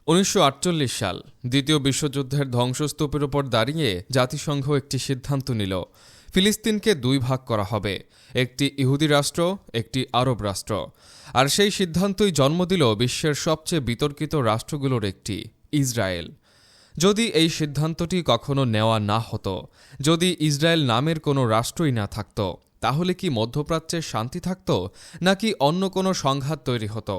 1948 সাল দ্বিতীয় বিশ্বযুদ্ধের ধ্বংসস্তূপের উপর দাঁড়িয়ে জাতিসংঘ একটি সিদ্ধান্ত নিল, ফিলিস্তিনকে দুই ভাগ করা হবে, একটি ইহুদি রাষ্ট্র, একটি আরব রাষ্ট্র। আর সেই সিদ্ধান্তই জন্ম দিল বিশ্বের সবচেয়ে বিতর্কিত রাষ্ট্রগুলোর একটি, ইসরায়েল। যদি এই সিদ্ধান্তটি কখনো নেওয়া না হতো, যদি ইসরায়েল নামের কোনো রাষ্ট্রই না থাকত, তাহলে কি মধ্যপ্রাচ্যে শান্তি থাকত, নাকি অন্য কোনো সংঘাত তৈরি হতো?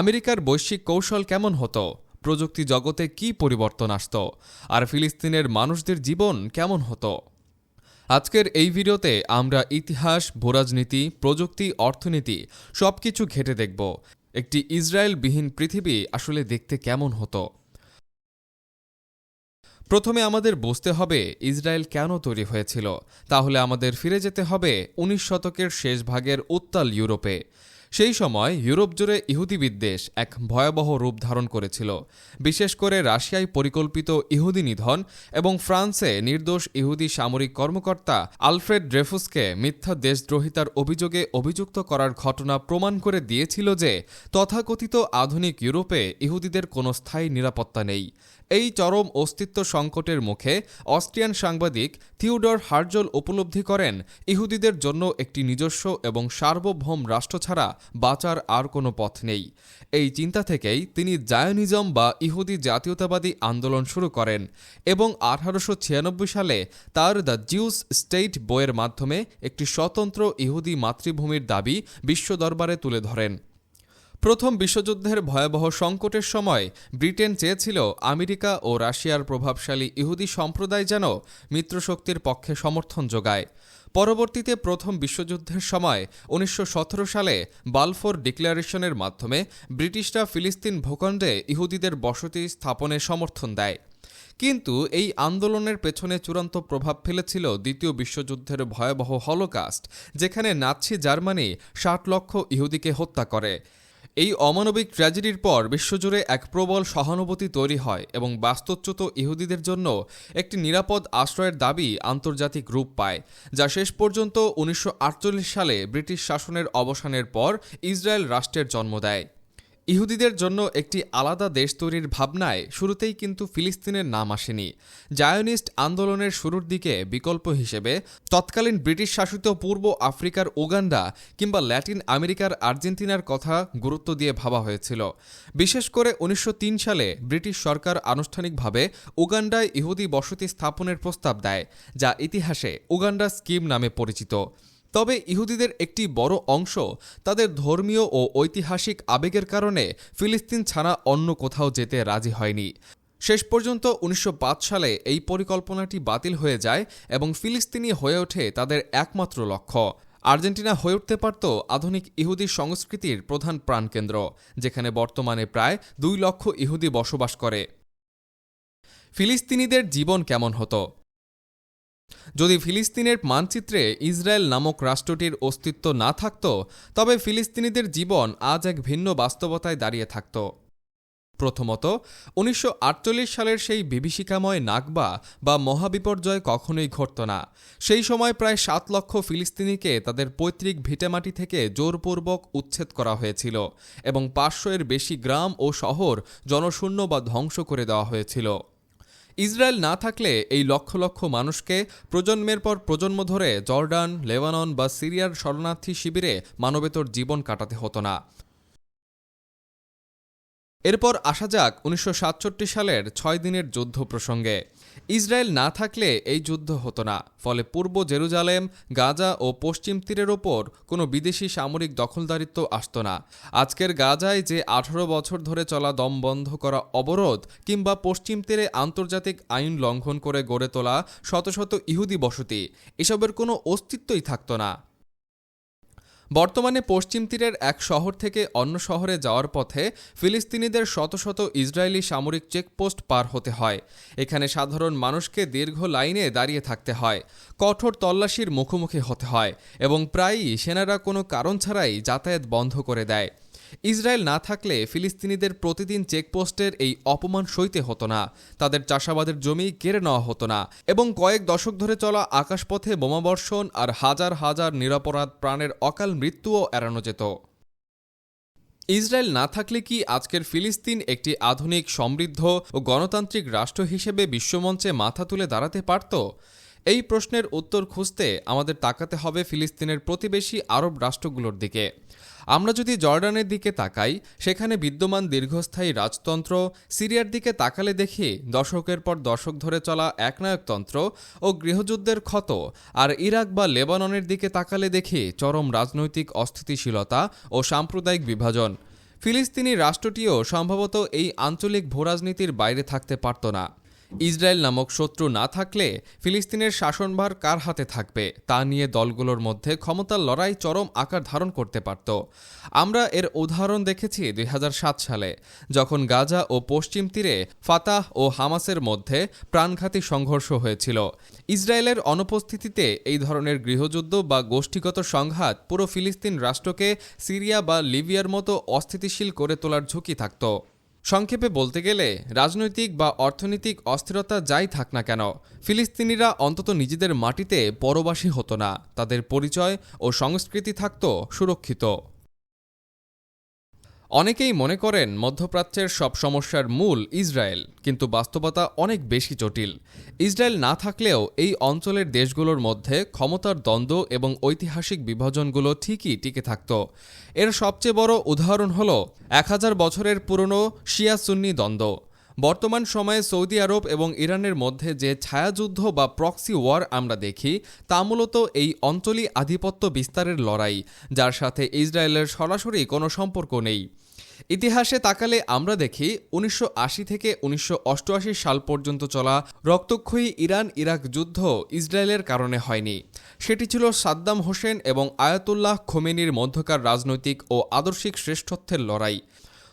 আমেরিকার বৈশ্বিক কৌশল কেমন হতো? প্রযুক্তি জগতে কি পরিবর্তন আসত? আর ফিলিস্তিনের মানুষদের জীবন কেমন হতো? আজকের এই ভিডিওতে আমরা ইতিহাস, ভূরাজনীতি, প্রযুক্তি, অর্থনীতি সবকিছু ঘেঁটে দেখব। একটি ইসরায়েলবিহীন পৃথিবী আসলে দেখতে কেমন হতো। প্রথমে আমাদের বুঝতে হবে ইসরায়েল কেন তৈরি হয়েছিল। তাহলে আমাদের ফিরে যেতে হবে 19 শতকের শেষ ভাগের উত্তাল ইউরোপে। সেই সময় ইউরোপ জুড়ে ইহুদি বিদ্বেষ এক ভয়াবহ রূপ ধারণ করেছিল। বিশেষ করে রাশিয়ায় পরিকল্পিত ইহুদি নিধন এবং ফ্রান্সে নির্দোষ ইহুদি সামরিক কর্মকর্তা আলফ্রেড ড্রেফুসকে মিথ্যা দেশদ্রোহিতার অভিযোগে অভিযুক্ত করার ঘটনা প্রমাণ করে দিয়েছিল যে তথাকথিত আধুনিক ইউরোপে ইহুদিদের কোনো স্থায়ী নিরাপত্তা নেই। এই চরম অস্তিত্ব সংকটের মুখে অস্ট্রিয়ান সাংবাদিক থিওডর হার্জল উপলব্ধি করেন ইহুদিদের জন্য একটি নিজস্ব এবং সার্বভৌম রাষ্ট্র ছাড়া বাঁচার আর কোনো পথ নেই। এই চিন্তা থেকেই তিনি জায়োনিজম বা ইহুদি জাতীয়তাবাদী আন্দোলন শুরু করেন এবং 1896 সালে তার দ্য জিউস স্টেট বইয়ের মাধ্যমে একটি স্বতন্ত্র ইহুদি মাতৃভূমির দাবি বিশ্ব দরবারে তুলে ধরেন। প্রথম বিশ্বযুদ্ধের ভয়াবহ সংকটের সময় ব্রিটেন চেয়েছিল আমেরিকা ও রাশিয়ার প্রভাবশালী ইহুদি সম্প্রদায় যেন মিত্রশক্তির পক্ষে সমর্থন যোগায়। পরবর্তীতে প্রথম বিশ্বযুদ্ধের সময় 1917 সালে বালফোর ডিক্লারেশনের মাধ্যমে ব্রিটিশরা ফিলিস্তিন ভূখণ্ডে ইহুদিদের বসতি স্থাপনে সমর্থন দেয়। কিন্তু এই আন্দোলনের পেছনে চূড়ান্ত প্রভাব ফেলেছিল দ্বিতীয় বিশ্বযুদ্ধের ভয়াবহ হলোকাস্ট, যেখানে নাৎসি জার্মানি 60 লক্ষ ইহুদিকে হত্যা করে। এই অমানবিক ট্র্যাজেডির পর বিশ্বজুড়ে এক প্রবল সহানুভূতি তৈরি হয় এবং বাস্তুচ্যুত ইহুদিদের জন্য একটি নিরাপদ আশ্রয়ের দাবি আন্তর্জাতিক রূপ পায়, যা শেষ পর্যন্ত 1948 সালে ব্রিটিশ শাসনের অবসানের পর ইসরায়েল রাষ্ট্রের জন্ম দেয়। ইহুদিদের জন্য একটি আলাদা দেশ তৈরির ভাবনায় শুরুতেই কিন্তু ফিলিস্তিনের নাম আসেনি। জায়োনিস্ট আন্দোলনের শুরুর দিকে বিকল্প হিসেবে তৎকালীন ব্রিটিশ শাসিত পূর্ব আফ্রিকার উগান্ডা কিংবা ল্যাটিন আমেরিকার আর্জেন্টিনার কথা গুরুত্ব দিয়ে ভাবা হয়েছিল। বিশেষ করে 1903 সালে ব্রিটিশ সরকার আনুষ্ঠানিকভাবে উগান্ডায় ইহুদি বসতি স্থাপনের প্রস্তাব দেয়, যা ইতিহাসে উগান্ডা স্কিম নামে পরিচিত। তবে ইহুদিদের একটি বড় অংশ তাদের ধর্মীয় ও ঐতিহাসিক আবেগের কারণে ফিলিস্তিন ছাড়া অন্য কোথাও যেতে রাজি হয়নি। শেষ পর্যন্ত 1905 সালে এই পরিকল্পনাটি বাতিল হয়ে যায় এবং ফিলিস্তিনি হয়ে ওঠে তাদের একমাত্র লক্ষ্য। আর্জেন্টিনা হয়ে উঠতে পারত আধুনিক ইহুদি সংস্কৃতির প্রধান প্রাণকেন্দ্র, যেখানে বর্তমানে প্রায় 2 লক্ষ ইহুদি বসবাস করে। ফিলিস্তিনিদের জীবন কেমন হতো? যদি ফিলিস্তিনের মানচিত্রে ইসরায়েল নামক রাষ্ট্রটির অস্তিত্ব না থাকত, তবে ফিলিস্তিনিদের জীবন আজ এক ভিন্ন বাস্তবতায় দাঁড়িয়ে থাকত। প্রথমত, 1948 সালের সেই বিভীষিকাময় নাকবা বা মহাবিপর্যয় কখনোই ঘটত না। সেই সময় প্রায় 7 লক্ষ ফিলিস্তিনিকে তাদের পৈতৃক ভিটেমাটি থেকে জোরপূর্বক উচ্ছেদ করা হয়েছিল এবং 500-এর বেশি গ্রাম ও শহর জনশূন্য বা ধ্বংস করে দেওয়া হয়েছিল। ইসরায়েল না থাকলে এই লক্ষ লক্ষ মানুষকে প্রজন্মের পর প্রজন্ম ধরে জর্ডান, লেবানন বা সিরিয়ার শরণার্থী শিবিরে মানবেতর জীবন কাটাতে হতো না। এরপর আসা যাক 1967 সালের 6 দিনের যুদ্ধ প্রসঙ্গে। ইসরায়েল না থাকলে এই যুদ্ধ হতো না, ফলে পূর্ব জেরুজালেম, গাজা ও পশ্চিম তীরের ওপর কোনো বিদেশি সামরিক দখলদারিত্ব আসত না। আজকের গাজায় যে 18 বছর ধরে চলা দম বন্ধ করা অবরোধ কিংবা পশ্চিম তীরে আন্তর্জাতিক আইন লঙ্ঘন করে গড়ে তোলা শত শত ইহুদি বসতি, এসবের কোনো অস্তিত্বই থাকত না। বর্তমানে পশ্চিম তীরের এক শহর থেকে অন্য শহরে যাওয়ার পথে ফিলিস্তিনিদের শত শত ইসরায়েলি সামরিক চেকপোস্ট পার হতে হয়। এখানে সাধারণ মানুষকে দীর্ঘ লাইনে দাঁড়িয়ে থাকতে হয়, কঠোর তল্লাশির মুখোমুখি হতে হয় এবং প্রায়ই সেনারা কোনো কারণ ছাড়াই যাতায়াত বন্ধ করে দেয়। ইসরায়েল না থাকলে ফিলিস্তিনিদের প্রতিদিন চেকপোস্টের এই অপমান সইতে হতো না, তাদের চাষাবাদের জমি কেড়ে নেওয়া হতো না এবং কয়েক দশক ধরে চলা আকাশপথে বোমাবর্ষণ আর হাজার হাজার নিরপরাধ প্রাণের অকাল মৃত্যুও এড়ানো যেত। ইসরায়েল না থাকলে কি আজকের ফিলিস্তিন একটি আধুনিক, সমৃদ্ধ ও গণতান্ত্রিক রাষ্ট্র হিসেবে বিশ্বমঞ্চে মাথা তুলে দাঁড়াতে পারত? এই প্রশ্নের উত্তর খুঁজতে আমাদের তাকাতে হবে ফিলিস্তিনের প্রতিবেশী আরব রাষ্ট্রগুলোর দিকে। আমরা যদি জর্ডানের দিকে তাকাই, সেখানে বিদ্যমান দীর্ঘস্থায়ী রাজতন্ত্র, সিরিয়ার দিকে তাকালে দেখি দশকের পর দশক ধরে চলা একনায়কতন্ত্র ও গৃহযুদ্ধের ক্ষত, আর ইরাক বা লেবাননের দিকে তাকালে দেখি চরম রাজনৈতিক অস্থিতিশীলতা ও সাম্প্রদায়িক বিভাজন। ফিলিস্তিনি রাষ্ট্রটিও সম্ভবত এই আঞ্চলিক ভূরাজনীতির বাইরে থাকতে পারত না। ইসরায়েল নামক শত্রু না থাকলে ফিলিস্তিনের শাসনভার কার হাতে থাকবে তা নিয়ে দলগুলোর মধ্যে ক্ষমতার লড়াই চরম আকার ধারণ করতে পারত। আমরা এর উদাহরণ দেখেছি ২০০৭ সালে, যখন গাজা ও পশ্চিম তীরে ফাতাহ ও হামাসের মধ্যে প্রাণঘাতী সংঘর্ষ হয়েছিল। ইসরায়েলের অনুপস্থিতিতে এই ধরনের গৃহযুদ্ধ বা গোষ্ঠীগত সংঘাত পুরো ফিলিস্তিন রাষ্ট্রকে সিরিয়া বা লিবিয়ার মতো অস্থিতিশীল করে তোলার ঝুঁকি থাকত। সংক্ষেপে বলতে গেলে, রাজনৈতিক বা অর্থনৈতিক অস্থিরতা যাই থাক না কেন, ফিলিস্তিনিরা অন্তত নিজেদের মাটিতে পরবাসী হতো না, তাদের পরিচয় ও সংস্কৃতি থাকত সুরক্ষিত। অনেকেই মনে করেন মধ্যপ্রাচ্যের সব সমস্যার মূল ইসরায়েল, কিন্তু বাস্তবতা অনেক বেশি জটিল। ইসরায়েল না থাকলেও এই অঞ্চলের দেশগুলোর মধ্যে ক্ষমতার দ্বন্দ্ব এবং ঐতিহাসিক বিভাজনগুলো ঠিকই টিকে থাকত। এর সবচেয়ে বড় উদাহরণ হল ১০০০ বছরের পুরনো শিয়া সুন্নি দ্বন্দ্ব। বর্তমান সময়ে সৌদি আরব এবং ইরানের মধ্যে যে ছায়াযুদ্ধ বা প্রক্সি ওয়ার আমরা দেখি, তা মূলত এই অঞ্চলই আধিপত্য বিস্তারের লড়াই, যার সাথে ইসরায়েলের সরাসরি কোনো সম্পর্ক নেই। ইতিহাসে তাকালে আমরা দেখি ১৯৮০ থেকে ১৯৮৮ সাল পর্যন্ত চলা রক্তক্ষয়ী ইরান ইরাক যুদ্ধ ইসরায়েলের কারণে হয়নি। সেটি ছিল সাদ্দাম হোসেন এবং আয়াতুল্লাহ খোমেনির মধ্যকার রাজনৈতিক ও আদর্শিক শ্রেষ্ঠত্বের লড়াই।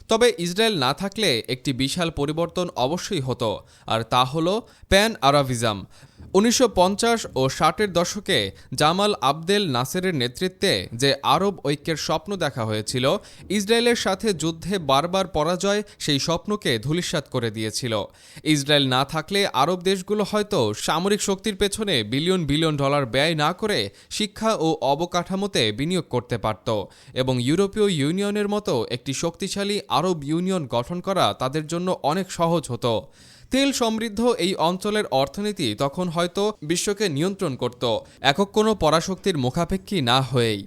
তবে ইসরায়েল না থাকলে একটি বিশাল পরিবর্তন অবশ্যই হতো, আর তা হল প্যান আরাবিজম। ১৯৫০ ও ৬০-এর দশকে জামাল আবদেল নাসেরের নেতৃত্বে যে আরব ঐক্যের স্বপ্ন দেখা হয়েছিল, ইসরায়েলের সাথে যুদ্ধে বারবার পরাজয় সেই স্বপ্নকে ধূলিসাৎ করে দিয়েছিল। ইসরায়েল না থাকলে আরব দেশগুলো হয়তো সামরিক শক্তির পেছনে বিলিয়ন বিলিয়ন ডলার ব্যয় না করে শিক্ষা ও অবকাঠামোতে বিনিয়োগ করতে পারত, এবং ইউরোপীয় ইউনিয়নের মতো একটি শক্তিশালী আরব ইউনিয়ন গঠন করা তাদের জন্য অনেক সহজ হতো। তেল সমৃদ্ধ এই অঞ্চলের অর্থনীতি তখন হয়তো বিশ্বকে নিয়ন্ত্রণ করত, একক কোনো পরাশক্তির মুখাপেক্ষী না হয়েই।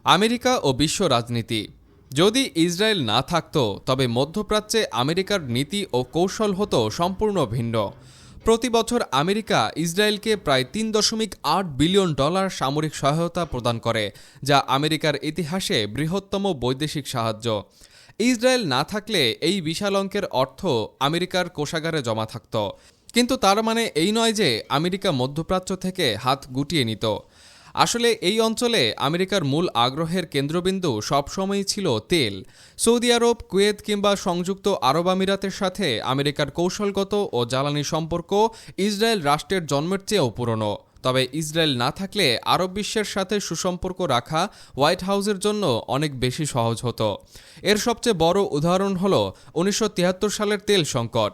আমেরিকা ও বিশ্ব রাজনীতি। যদি ইসরায়েল না থাকত, তবে মধ্যপ্রাচ্যে আমেরিকার নীতি ও কৌশল হতো সম্পূর্ণ ভিন্ন। প্রতি বছর আমেরিকা ইসরায়েলকে প্রায় $৩.৮ বিলিয়ন সামরিক সহায়তা প্রদান করে, যা আমেরিকার ইতিহাসে বৃহত্তম বৈদেশিক সাহায্য। ইসরায়েল না থাকলে এই বিশাল অঙ্কের অর্থ আমেরিকার কোষাগারে জমা থাকত। কিন্তু তার মানে এই নয় যে আমেরিকা মধ্যপ্রাচ্য থেকে হাত গুটিয়ে নিত। আসলে এই অঞ্চলে আমেরিকার মূল আগ্রহের কেন্দ্রবিন্দু সবসময়ই ছিল তেল। সৌদি আরব, কুয়েত কিংবা সংযুক্ত আরব আমিরাতের সাথে আমেরিকার কৌশলগত ও জ্বালানি সম্পর্ক ইসরায়েল রাষ্ট্রের জন্মের চেয়েও পুরনো। তবে ইসরায়েল না থাকলে আরব বিশ্বের সাথে সুসম্পর্ক রাখা হোয়াইট হাউসের জন্য অনেক বেশি সহজ হতো। এর সবচেয়ে বড় উদাহরণ হল ১৯৭৩ সালের তেল সংকট।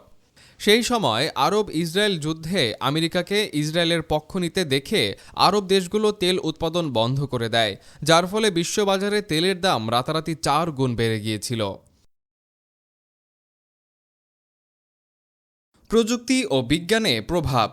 সেই সময় আরব ইসরায়েল যুদ্ধে আমেরিকাকে ইসরায়েলের পক্ষ নিতে দেখে আরব দেশগুলো তেল উৎপাদন বন্ধ করে দেয়, যার ফলে বিশ্ববাজারে তেলের দাম রাতারাতি ৪ গুণ বেড়ে গিয়েছিল। প্রযুক্তি ও বিজ্ঞানে প্রভাব।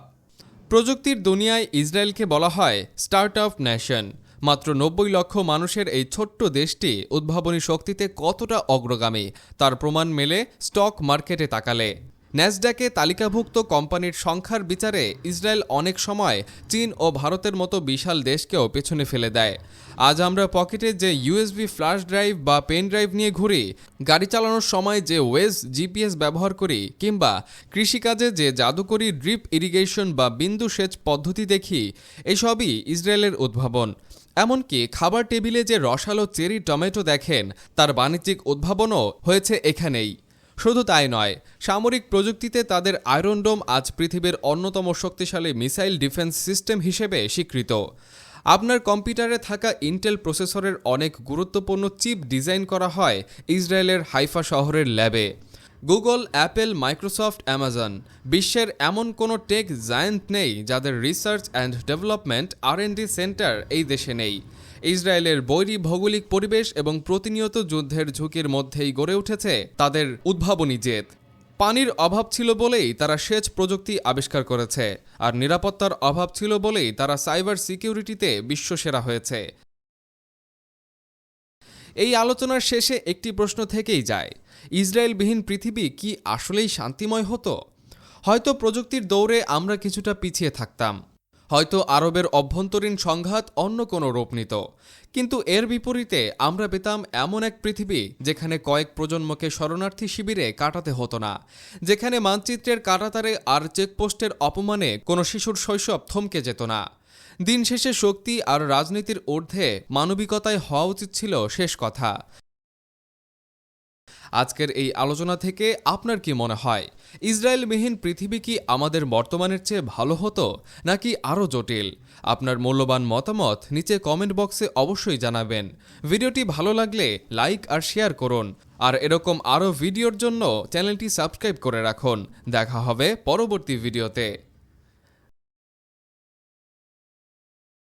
প্রযুক্তির দুনিয়ায় ইসরায়েলকে বলা হয় স্টার্টআপ নেশন। মাত্র ৯০ লক্ষ মানুষের এই ছোট্ট দেশটি উদ্ভাবনী শক্তিতে কতটা অগ্রগামী তার প্রমাণ মেলে স্টক মার্কেটে তাকালে। ন্যাসড্যাকে তালিকাভুক্ত কোম্পানির সংখ্যার বিচারে ইসরায়েল অনেক সময় চীন ও ভারতের মতো বিশাল দেশকেও পেছনে ফেলে দেয়। আজ আমরা পকেটে যে ইউএসবি ফ্ল্যাশ ড্রাইভ বা পেন ড্রাইভ নিয়ে ঘুরি, গাড়ি চালানোর সময় যে ওয়েজ জিপিএস ব্যবহার করি, কিংবা কৃষিকাজে যে জাদুকরি ড্রিপ ইরিগেশন বা বিন্দু সেচ পদ্ধতি দেখি, এসবই ইসরায়েলের উদ্ভাবন। এমনকি খাবার টেবিলে যে রসালো চেরি টমেটো দেখেন, তার বাণিজ্যিক উদ্ভাবনও হয়েছে এখানেই। শুধু তাই নয়, সামরিক প্রযুক্তিতে তাদের আয়রন ডোম আজ পৃথিবীর অন্যতম শক্তিশালী মিসাইল ডিফেন্স সিস্টেম হিসেবে স্বীকৃত। আপনার কম্পিউটারে থাকা ইন্টেল প্রসেসরের অনেক গুরুত্বপূর্ণ চিপ ডিজাইন করা হয় ইসরায়েলের হাইফা শহরের ল্যাবে। গুগল, অ্যাপেল, মাইক্রোসফট, অ্যামাজন, বিশ্বের এমন কোনো টেক জায়ান্ট নেই যাদের research and development R&D centre এই দেশে নেই। ইসরায়েলের বৈরী ভৌগোলিক পরিবেশ এবং প্রতিনিয়ত যুদ্ধের ঝুঁকির মধ্যেই গড়ে উঠেছে তাদের উদ্ভাবনী জেদ। পানির অভাব ছিল বলেই তারা সেচ প্রযুক্তি আবিষ্কার করেছে, আর নিরাপত্তার অভাব ছিল বলেই তারা সাইবার সিকিউরিটিতে বিশ্বসেরা হয়েছে। এই আলোচনার শেষে একটি প্রশ্ন থেকেই যায়, ইসরায়েলবিহীন পৃথিবী কি আসলেই শান্তিময় হতো? হয়তো প্রযুক্তির দৌড়ে আমরা কিছুটা পিছিয়ে থাকতাম, হয়তো আরবের অভ্যন্তরীণ সংঘাত অন্য কোনো রূপ নিত, কিন্তু এর বিপরীতে আমরা পেতাম এমন এক পৃথিবী যেখানে কয়েক প্রজন্মকে শরণার্থী শিবিরে কাটাতে হতো না, যেখানে মানচিত্রের কাঁটাতারে আর চেকপোস্টের অপমানে কোনো শিশুর শৈশব থমকে যেত না। দিন শেষে শক্তি আর রাজনীতির ঊর্ধ্বে মানবিকতায় হওয়া উচিত ছিল শেষ কথা। আজকের এই আলোচনা থেকে আপনার কি মনে হয়, ইসরায়েলবিহীন পৃথিবী কি আমাদের বর্তমানের চেয়ে ভালো হতো নাকি আরও জটিল? আপনার মূল্যবান মতামত নিচে কমেন্ট বক্সে অবশ্যই জানাবেন। ভিডিওটি ভালো লাগলে লাইক আর শেয়ার করুন, আর এরকম আরও ভিডিওর জন্য চ্যানেলটি সাবস্ক্রাইব করে রাখুন। দেখা হবে পরবর্তী ভিডিওতে।